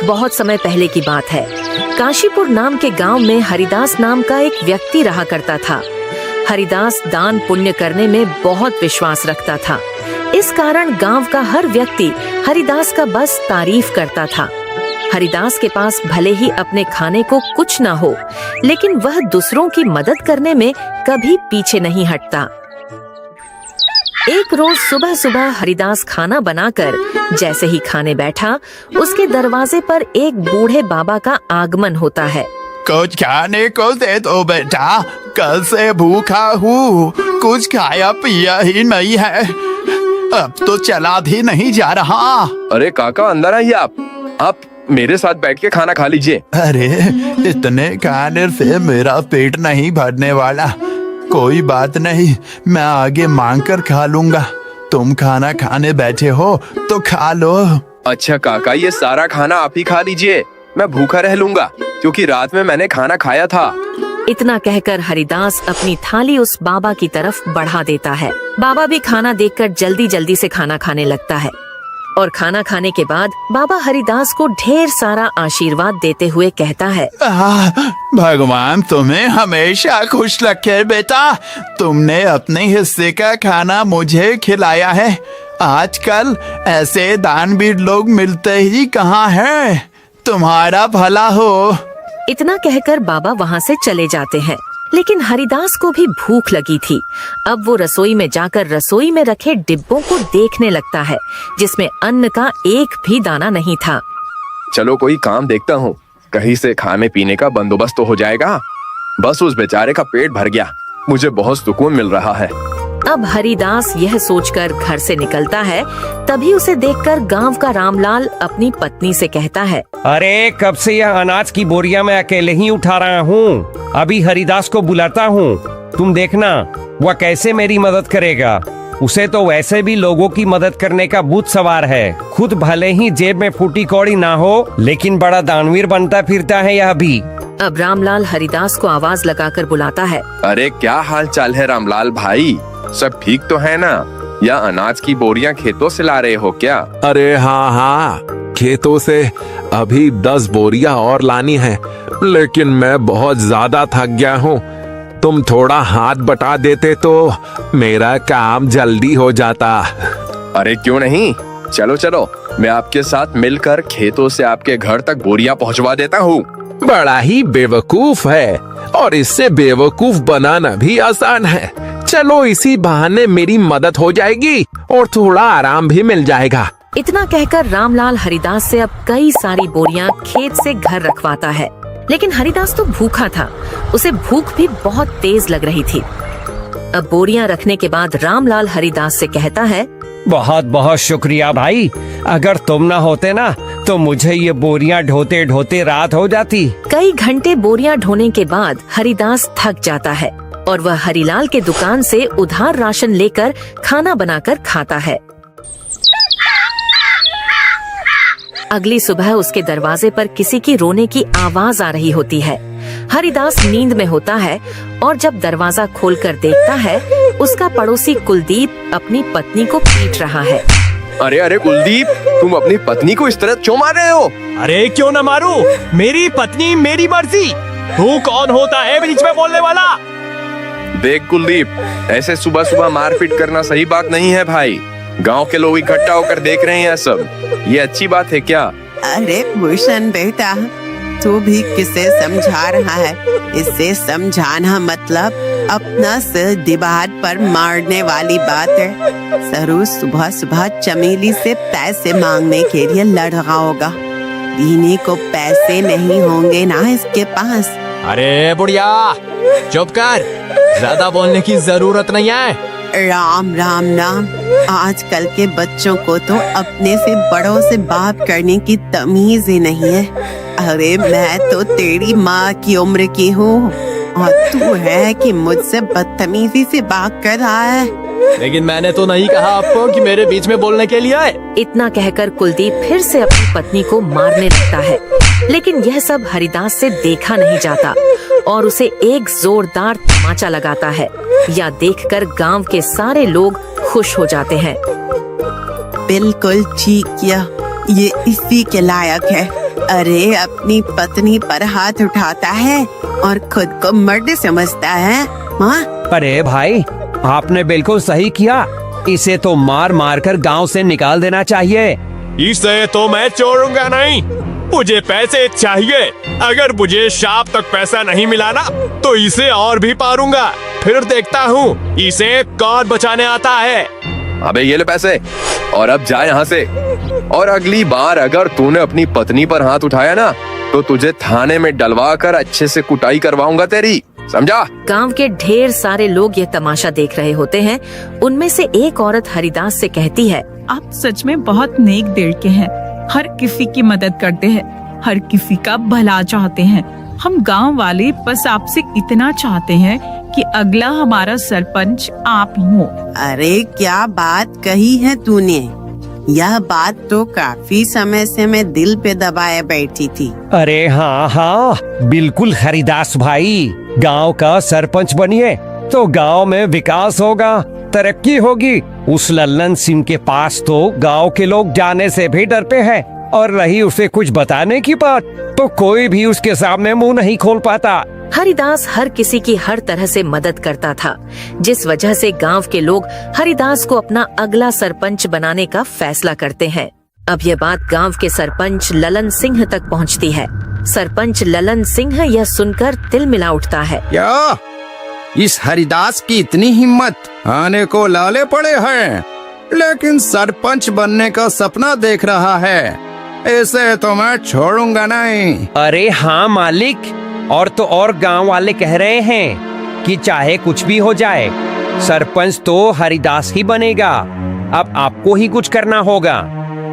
बहुत समय पहले की बात है। काशीपुर नाम के गांव में हरिदास नाम का एक व्यक्ति रहा करता था। हरिदास दान पुण्य करने में बहुत विश्वास रखता था। इस कारण गांव का हर व्यक्ति हरिदास का बस तारीफ करता था। हरिदास के पास भले ही अपने खाने को कुछ न हो, लेकिन वह दूसरों की मदद करने में कभी पीछे नहीं हटता। एक रोज सुबह सुबह हरिदास खाना बनाकर जैसे ही खाने बैठा, उसके दरवाजे पर एक बूढ़े बाबा का आगमन होता है। कुछ खाने को दे दो बेटा, कल से भूखा हूँ, कुछ खाया पिया ही नहीं है, अब तो चला भी नहीं जा रहा। अरे काका अंदर आइए, आप मेरे साथ बैठ के खाना खा लीजिए। अरे इतने खाने से मेरा पेट नहीं भरने वाला। कोई बात नहीं, मैं आगे मांग कर खा लूंगा। तुम खाना खाने बैठे हो तो खा लो। अच्छा काका, ये सारा खाना आप ही खा लीजिए, मैं भूखा रह लूंगा क्योंकि रात में मैंने खाना खाया था। इतना कहकर हरिदास अपनी थाली उस बाबा की तरफ बढ़ा देता है। बाबा भी खाना देखकर जल्दी जल्दी से खाना खाने लगता है और खाना खाने के बाद बाबा हरिदास को ढेर सारा आशीर्वाद देते हुए कहता है, भगवान तुम्हें हमेशा खुश रखे बेटा। तुमने अपने हिस्से का खाना मुझे खिलाया है। आजकल ऐसे दानवीर लोग मिलते ही कहाँ हैं। तुम्हारा भला हो। इतना कहकर बाबा वहाँ से चले जाते हैं। लेकिन हरिदास को भी भूख लगी थी। अब वो रसोई में जाकर रसोई में रखे डिब्बों को देखने लगता है, जिसमें अन्न का एक भी दाना नहीं था। चलो कोई काम देखता हूँ, कहीं से खाने पीने का बंदोबस्त तो हो जाएगा। बस उस बेचारे का पेट भर गया, मुझे बहुत सुकून मिल रहा है। अब हरिदास यह सोचकर घर से निकलता है। तभी उसे देखकर गांव का रामलाल अपनी पत्नी से कहता है, अरे कब से यह अनाज की बोरियां मैं अकेले ही उठा रहा हूँ। अभी हरिदास को बुलाता हूँ, तुम देखना वह कैसे मेरी मदद करेगा। उसे तो वैसे भी लोगों की मदद करने का भूत सवार है। खुद भले ही जेब में फूटी कौड़ी ना हो, लेकिन बड़ा दानवीर बनता फिरता है यह भी। अब रामलाल हरिदास को आवाज लगाकर बुलाता है, अरे क्या हाल चाल है रामलाल भाई, सब ठीक तो है ना? या अनाज की बोरियां खेतों से ला रहे हो क्या? अरे हाँ, खेतों से अभी 10 बोरियां और लानी है, लेकिन मैं बहुत ज्यादा थक गया हूँ। तुम थोड़ा हाथ बटा देते तो मेरा काम जल्दी हो जाता। अरे क्यों नहीं, चलो चलो, मैं आपके साथ मिलकर खेतों से आपके घर तक बोरियां पहुंचवा देता हूँ। बड़ा ही बेवकूफ है, और इससे बेवकूफ बनाना भी आसान है। चलो इसी बहाने मेरी मदद हो जाएगी और थोड़ा आराम भी मिल जाएगा। इतना कहकर रामलाल हरिदास से अब कई सारी बोरियां खेत से घर रखवाता है। लेकिन हरिदास तो भूखा था, उसे भूख भी बहुत तेज लग रही थी। अब बोरियां रखने के बाद रामलाल हरिदास से कहता है, बहुत बहुत शुक्रिया भाई, अगर तुम ना होते ना तो मुझे ये बोरियां ढोते ढोते रात हो जाती। कई घंटे बोरियां ढोने के बाद हरिदास थक जाता है और वह हरिलाल के दुकान से उधार राशन लेकर खाना बनाकर खाता है। अगली सुबह उसके दरवाजे पर किसी की रोने की आवाज आ रही होती है। हरिदास नींद में होता है और जब दरवाजा खोलकर देखता है, उसका पड़ोसी कुलदीप अपनी पत्नी को पीट रहा है। अरे अरे कुलदीप, तुम अपनी पत्नी को इस तरह क्यों मार रहे हो? अरे क्यों न मारूं, मेरी पत्नी मेरी मर्जी। तू कौन होता है बीच में बोलने वाला? देख कुलदीप, ऐसे सुबह सुबह मारपीट करना सही बात नहीं है भाई। गांव के लोग इकट्ठा होकर देख रहे हैं सब, ये अच्छी बात है क्या? अरे भूषण बेटा, तू भी किसे समझा रहा है? इसे समझाना मतलब अपना सिर दीवार पर मारने वाली बात है। सरू सुबह सुबह चमेली से पैसे मांगने के लिए लड़ रहा होगा। दीने को पैसे नहीं होंगे ना इसके पास। अरे बुढ़िया चुप कर, ज्यादा बोलने की जरूरत नहीं है। राम राम राम, आजकल के बच्चों को तो अपने से बड़ों से बात करने की तमीज ही नहीं है। अरे मैं तो तेरी माँ की उम्र की हूँ और तू है कि मुझसे बदतमीजी से बात कर रहा है। लेकिन मैंने तो नहीं कहा आपको कि मेरे बीच में बोलने के लिए आए। इतना कहकर कुलदीप फिर से अपनी पत्नी को मारने लगता है, लेकिन यह सब हरिदास से देखा नहीं जाता और उसे एक जोरदार तमाचा लगाता है। यह देखकर गांव के सारे लोग खुश हो जाते हैं। बिल्कुल ठीक किया, ये इसी के लायक है। अरे अपनी पत्नी पर हाथ उठाता है और खुद को मर्द समझता है। हाँ, अरे भाई, आपने बिल्कुल सही किया। इसे तो मार मार कर गाँव से निकाल देना चाहिए। इसे तो मैं छोड़ूंगा नहीं, मुझे पैसे चाहिए। अगर मुझे शाम तक पैसा नहीं मिला ना तो इसे और भी मारूंगा। फिर देखता हूँ इसे कौन बचाने आता है। अबे ये ले पैसे और अब जा यहाँ से। और अगली बार अगर तूने अपनी पत्नी पर हाथ उठाया ना तो तुझे थाने में डलवा कर अच्छे से कुटाई करवाऊंगा तेरी, समझा? गांव के ढेर सारे लोग ये तमाशा देख रहे होते हैं। उनमें से एक औरत हरिदास से कहती है, आप सच में बहुत नेक दिल के हैं। हर किसी की मदद करते हैं, हर किसी का भला चाहते हैं। हम गांव वाले बस आपसे इतना चाहते हैं कि अगला हमारा सरपंच आप ही हो। अरे क्या बात कही है तूने। यह बात तो काफी समय से मैं दिल पे दबाए बैठी थी। अरे हाँ हाँ, बिल्कुल हरिदास भाई, गांव का सरपंच बनिए तो गांव में विकास होगा, तरक्की होगी। उस लल्लन सिंह के पास तो गांव के लोग जाने से भी डरते हैं, और रही उसे कुछ बताने की बात तो कोई भी उसके सामने मुंह नहीं खोल पाता। हरिदास हर किसी की हर तरह से मदद करता था, जिस वजह से गांव के लोग हरिदास को अपना अगला सरपंच बनाने का फैसला करते हैं। अब ये बात गांव के सरपंच ललन सिंह तक पहुंचती है। सरपंच ललन सिंह यह सुनकर तिल मिला उठता है। क्या इस हरिदास की इतनी हिम्मत? आने को लाले पड़े हैं, लेकिन सरपंच बनने का सपना देख रहा है। इसे तो मैं छोड़ूंगा नहीं। अरे हाँ मालिक, और तो और गांव वाले कह रहे हैं कि चाहे कुछ भी हो जाए सरपंच तो हरिदास ही बनेगा। अब आपको ही कुछ करना होगा,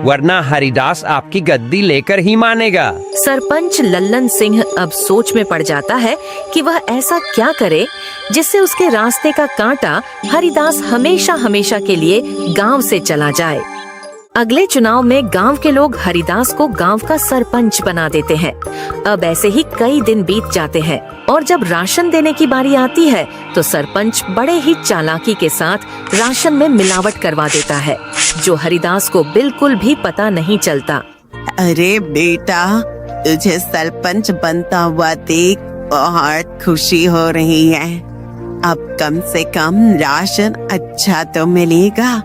वरना हरिदास आपकी गद्दी लेकर ही मानेगा। सरपंच लल्लन सिंह अब सोच में पड़ जाता है कि वह ऐसा क्या करे जिससे उसके रास्ते का कांटा हरिदास हमेशा हमेशा के लिए गांव से चला जाए। अगले चुनाव में गांव के लोग हरिदास को गांव का सरपंच बना देते हैं। अब ऐसे ही कई दिन बीत जाते हैं और जब राशन देने की बारी आती है तो सरपंच बड़े ही चालाकी के साथ राशन में मिलावट करवा देता है, जो हरिदास को बिल्कुल भी पता नहीं चलता। अरे बेटा, तुझे सरपंच बनता हुआ देख बहुत खुशी हो रही है। अब कम से कम राशन अच्छा तो मिलेगा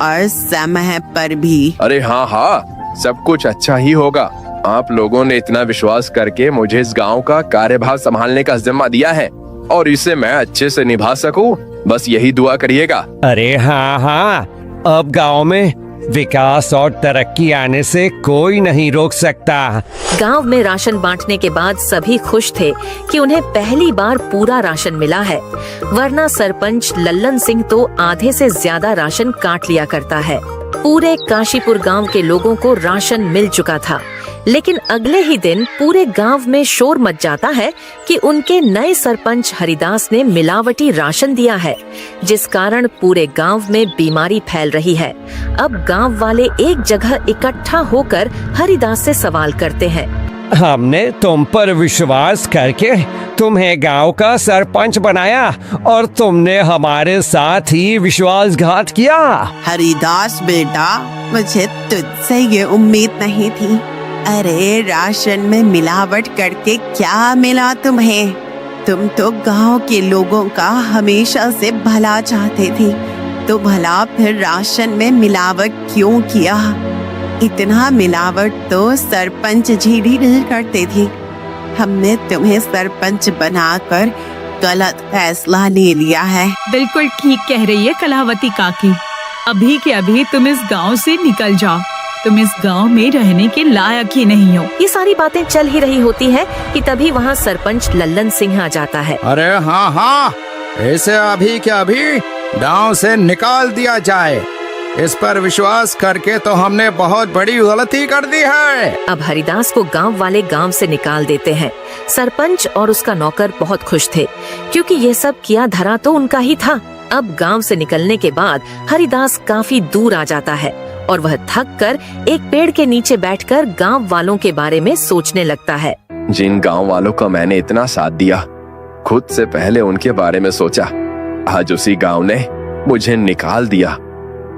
और समय पर भी। अरे हाँ हाँ, सब कुछ अच्छा ही होगा। आप लोगों ने इतना विश्वास करके मुझे इस गांव का कार्यभार संभालने का जिम्मा दिया है और इसे मैं अच्छे से निभा सकूं, बस यही दुआ करिएगा। अरे हाँ हाँ, अब गांव में विकास और तरक्की आने से कोई नहीं रोक सकता। गांव में राशन बांटने के बाद सभी खुश थे कि उन्हें पहली बार पूरा राशन मिला है, वरना सरपंच लल्लन सिंह तो आधे से ज्यादा राशन काट लिया करता है। पूरे काशीपुर गांव के लोगों को राशन मिल चुका था, लेकिन अगले ही दिन पूरे गांव में शोर मच जाता है कि उनके नए सरपंच हरिदास ने मिलावटी राशन दिया है, जिस कारण पूरे गांव में बीमारी फैल रही है। अब गांव वाले एक जगह इकट्ठा होकर हरिदास से सवाल करते हैं। हमने तुम पर विश्वास करके तुम्हें गांव का सरपंच बनाया और तुमने हमारे साथ ही विश्वासघात किया। हरिदास बेटा, मुझे तुझसे ये उम्मीद नहीं थी। अरे राशन में मिलावट करके क्या मिला तुम्हें? तुम तो गांव के लोगों का हमेशा से भला चाहते थे, तो भला फिर राशन में मिलावट क्यों किया? इतना मिलावट तो सरपंच जी भी नहीं करते थे। हमने तुम्हें सरपंच बनाकर गलत फैसला ले लिया है। बिल्कुल ठीक कह रही है कलावती काकी। अभी के अभी तुम इस गांव से निकल जाओ, तुम इस गांव में रहने के लायक ही नहीं हो। ये सारी बातें चल ही रही होती है कि तभी वहाँ सरपंच लल्लन सिंह आ जाता है। अरे हाँ हाँ, इसे अभी के अभी गांव से निकाल दिया जाए। इस पर विश्वास करके तो हमने बहुत बड़ी गलती कर दी है। अब हरिदास को गांव वाले गांव से निकाल देते हैं। सरपंच और उसका नौकर बहुत खुश थे, क्योंकि ये सब किया धरा तो उनका ही था। अब गांव से निकलने के बाद हरिदास काफी दूर आ जाता है और वह थक कर एक पेड़ के नीचे बैठकर गांव वालों के बारे में सोचने लगता है। जिन गांव वालों का मैंने इतना साथ दिया, खुद से पहले उनके बारे में सोचा, आज उसी गांव ने मुझे निकाल दिया।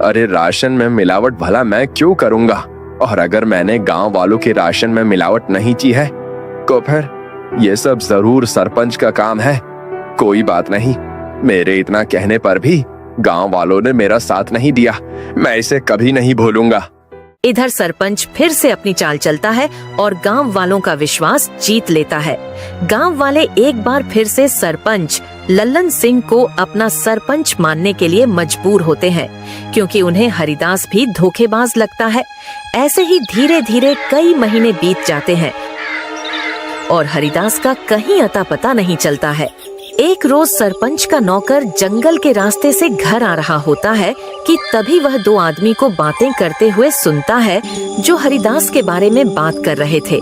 अरे राशन में मिलावट भला मैं क्यों करूंगा? और अगर मैंने गांव वालों के राशन में मिलावट नहीं की है तो फिर ये सब जरूर सरपंच का काम है। कोई बात नहीं, मेरे इतना कहने पर भी गांव वालों ने मेरा साथ नहीं दिया। मैं इसे कभी नहीं भूलूंगा। इधर सरपंच फिर से अपनी चाल चलता है और गांव वालों का विश्वास जीत लेता है। गांव वाले एक बार फिर से सरपंच लल्लन सिंह को अपना सरपंच मानने के लिए मजबूर होते हैं, क्योंकि उन्हें हरिदास भी धोखेबाज लगता है। ऐसे ही धीरे धीरे कई महीने बीत जाते हैं और हरिदास का कहीं अता पता नहीं चलता है। एक रोज सरपंच का नौकर जंगल के रास्ते से घर आ रहा होता है कि तभी वह दो आदमी को बातें करते हुए सुनता है जो हरिदास के बारे में बात कर रहे थे।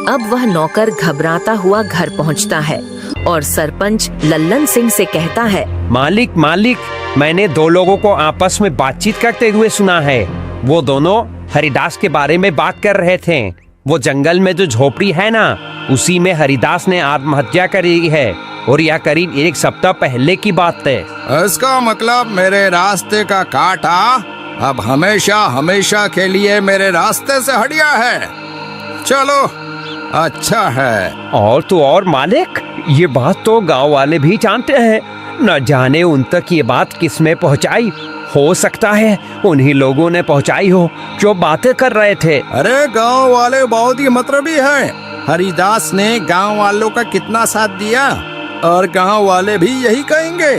अब वह नौकर घबराता हुआ घर पहुंचता है और सरपंच लल्लन सिंह से कहता है, मालिक मालिक, मैंने दो लोगों को आपस में बातचीत करते हुए सुना है। वो दोनों हरिदास के बारे में बात कर रहे थे। वो जंगल में जो झोपड़ी है ना, उसी में हरिदास ने आत्महत्या करी है और यह करीब एक सप्ताह पहले की बात है। इसका मतलब मेरे रास्ते का कांटा अब हमेशा हमेशा के लिए मेरे रास्ते से हटिया है। चलो अच्छा है। और तो और मालिक, ये बात तो गांव वाले भी जानते हैं। न जाने उन तक ये बात किसने पहुंचाई। हो सकता है उन्हीं लोगों ने पहुंचाई हो जो बातें कर रहे थे। अरे गांव वाले बहुत ही मतलबी हैं। हरिदास ने गांव वालों का कितना साथ दिया और गांव वाले भी यही कहेंगे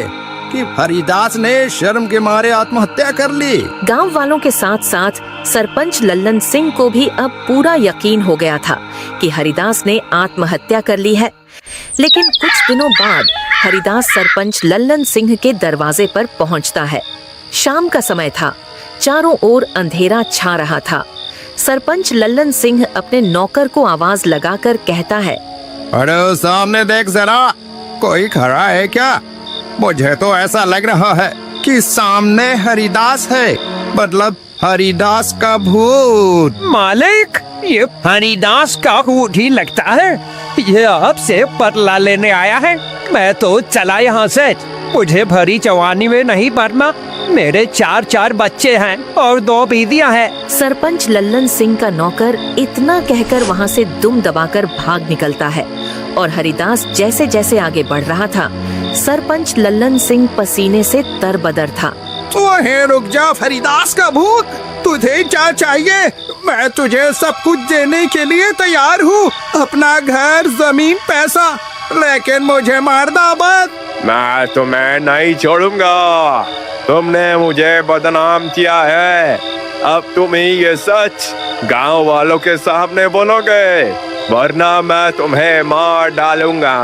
कि हरिदास ने शर्म के मारे आत्महत्या कर ली। गांव वालों के साथ साथ सरपंच लल्लन सिंह को भी अब पूरा यकीन हो गया था कि हरिदास ने आत्महत्या कर ली है। लेकिन कुछ दिनों बाद हरिदास सरपंच लल्लन सिंह के दरवाजे पर पहुंचता है। शाम का समय था, चारों ओर अंधेरा छा रहा था। सरपंच लल्लन सिंह अपने नौकर को आवाज लगाकर कहता है, अरे सामने देख जरा, कोई खड़ा है क्या? मुझे तो ऐसा लग रहा है कि सामने हरिदास है, मतलब हरिदास का भूत। मालिक, ये हरिदास का भूत ही लगता है। ये आपसे बदला लेने आया है। मैं तो चला यहाँ से। मुझे भरी जवानी में नहीं मरना। मेरे 4 बच्चे हैं और 2 बीवियां हैं। सरपंच लल्लन सिंह का नौकर इतना कहकर वहाँ से दुम दबाकर भाग निकलता है और हरिदास जैसे जैसे आगे बढ़ रहा था, सरपंच लल्लन सिंह पसीने से तरबदर था। तो रुक जा हरिदास का भूत, तुझे क्या चाहिए? मैं तुझे सब कुछ देने के लिए तैयार हूँ, अपना घर, जमीन, पैसा, लेकिन मुझे मारना मत। मैं तुम्हें नहीं छोड़ूंगा। तुमने मुझे बदनाम किया है। अब तुम ही ये सच गांव वालों के सामने बोलोगे, वरना मैं तुम्हें मार डालूंगा।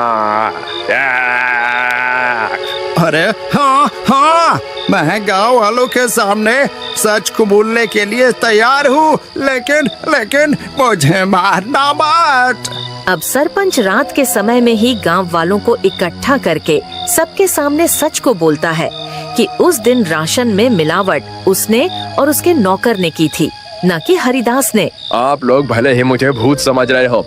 अरे हाँ, मैं गांव वालों के सामने सच कबूलने के लिए तैयार हूँ, लेकिन मुझे मारना मत। अब सरपंच रात के समय में ही गांव वालों को इकट्ठा करके सबके सामने सच को बोलता है कि उस दिन राशन में मिलावट उसने और उसके नौकर ने की थी, न कि हरिदास ने। आप लोग भले ही मुझे भूत समझ रहे हो,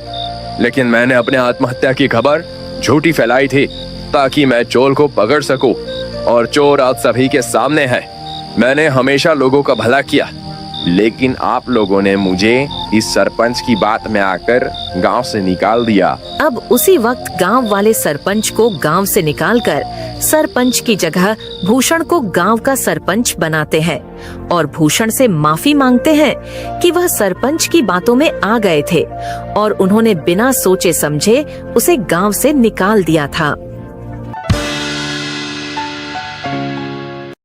लेकिन मैंने अपने आत्महत्या की खबर झूठी फैलाई थी ताकि मैं चोर को पकड़ सकूं, और चोर आज सभी के सामने है। मैंने हमेशा लोगों का भला किया, लेकिन आप लोगों ने मुझे इस सरपंच की बात में आकर गांव से निकाल दिया। अब उसी वक्त गांव वाले सरपंच को गांव से निकालकर सरपंच की जगह भूषण को गांव का सरपंच बनाते हैं और भूषण से माफी मांगते हैं कि वह सरपंच की बातों में आ गए थे और उन्होंने बिना सोचे समझे उसे गांव से निकाल दिया था।